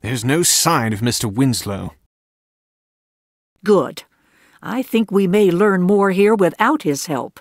There's no sign of Mr. Winslow. Good. I think we may learn more here without his help.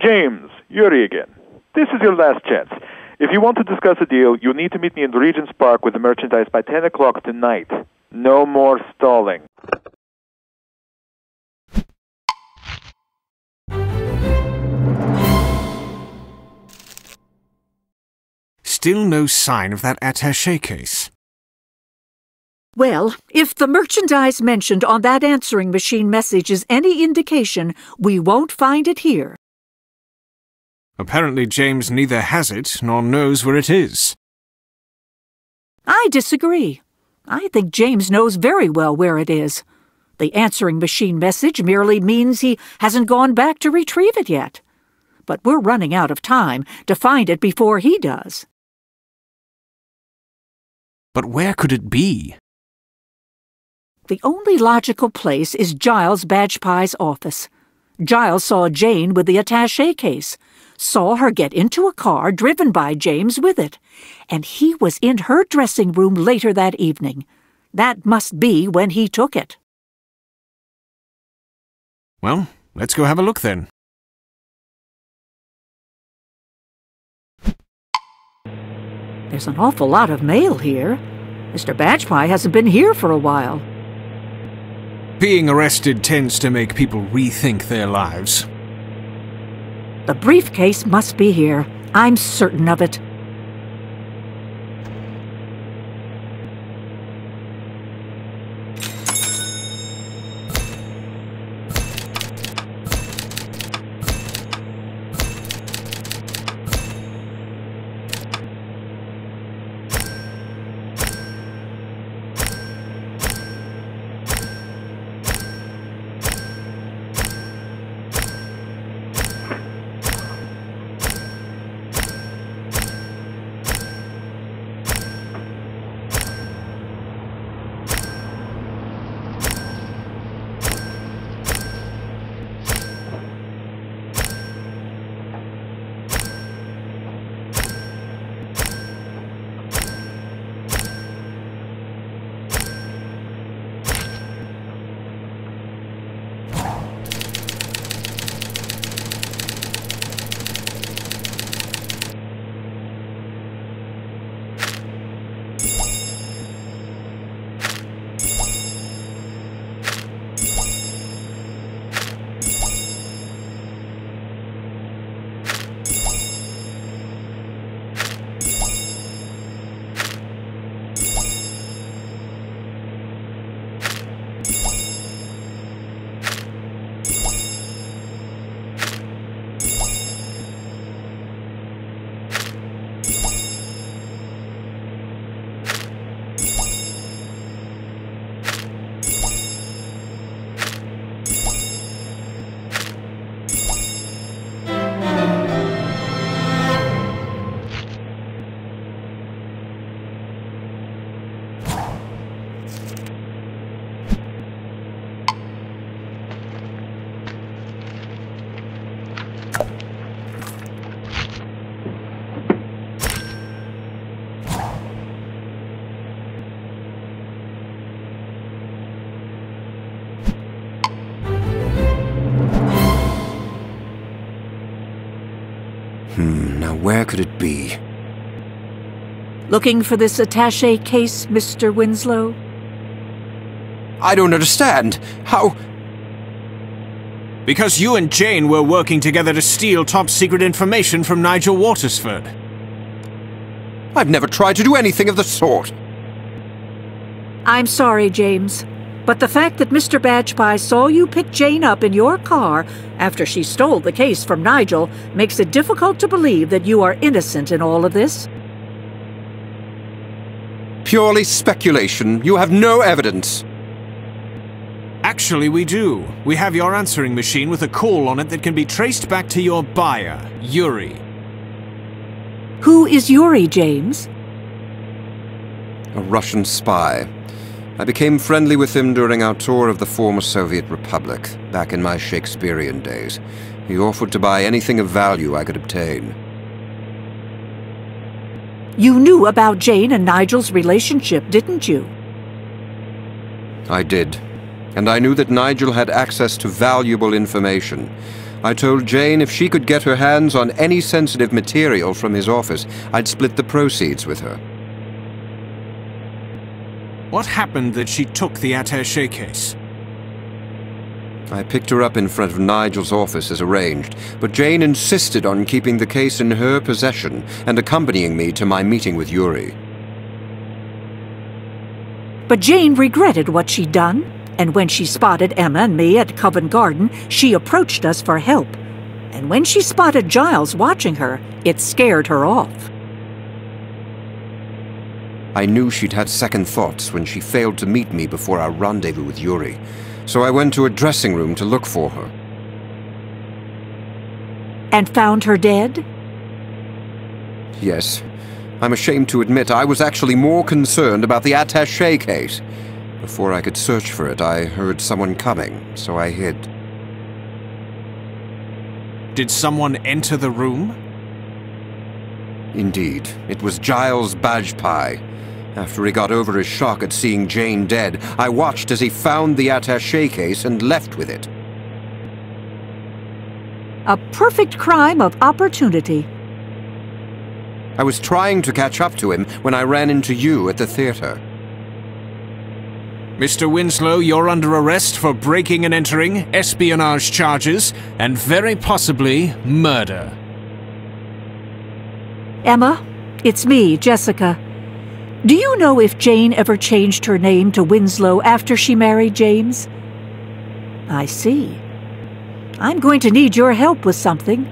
James, Yuri again. This is your last chance. If you want to discuss a deal, you need to meet me in Regent's Park with the merchandise by 10 o'clock tonight. No more stalling. Still no sign of that attaché case. Well, if the merchandise mentioned on that answering machine message is any indication, we won't find it here. Apparently James neither has it nor knows where it is. I disagree. I think James knows very well where it is. The answering machine message merely means he hasn't gone back to retrieve it yet. But we're running out of time to find it before he does. But where could it be? The only logical place is Giles Badgepie's office. Giles saw Jane with the attaché case, saw her get into a car driven by James with it, and he was in her dressing room later that evening. That must be when he took it. Well, let's go have a look then. There's an awful lot of mail here. Mr. Badgepie hasn't been here for a while. Being arrested tends to make people rethink their lives. The briefcase must be here. I'm certain of it. Now where could it be? Looking for this attaché case, Mr. Winslow? I don't understand. How... Because you and Jane were working together to steal top-secret information from Nigel Watersford. I've never tried to do anything of the sort. I'm sorry, James, but the fact that Mr. Badgepie saw you pick Jane up in your car after she stole the case from Nigel makes it difficult to believe that you are innocent in all of this. Purely speculation. You have no evidence. Actually, we do. We have your answering machine with a call on it that can be traced back to your buyer, Yuri. Who is Yuri, James? A Russian spy. I became friendly with him during our tour of the former Soviet Republic, back in my Shakespearean days. He offered to buy anything of value I could obtain. You knew about Jane and Nigel's relationship, didn't you? I did. And I knew that Nigel had access to valuable information. I told Jane if she could get her hands on any sensitive material from his office, I'd split the proceeds with her. What happened that she took the attaché case? I picked her up in front of Nigel's office as arranged, but Jane insisted on keeping the case in her possession and accompanying me to my meeting with Yuri. But Jane regretted what she'd done, and when she spotted Emma and me at Covent Garden, she approached us for help. And when she spotted Giles watching her, it scared her off. I knew she'd had second thoughts when she failed to meet me before our rendezvous with Yuri, so I went to a dressing room to look for her. And found her dead? Yes. I'm ashamed to admit I was actually more concerned about the attaché case. Before I could search for it, I heard someone coming, so I hid. Did someone enter the room? Indeed. It was Giles Badgepie. After he got over his shock at seeing Jane dead, I watched as he found the attaché case and left with it. A perfect crime of opportunity. I was trying to catch up to him when I ran into you at the theater. Mr. Winslow, you're under arrest for breaking and entering, espionage charges, and very possibly murder. Emma, it's me, Jessica. Do you know if Jane ever changed her name to Winslow after she married James? I see. I'm going to need your help with something.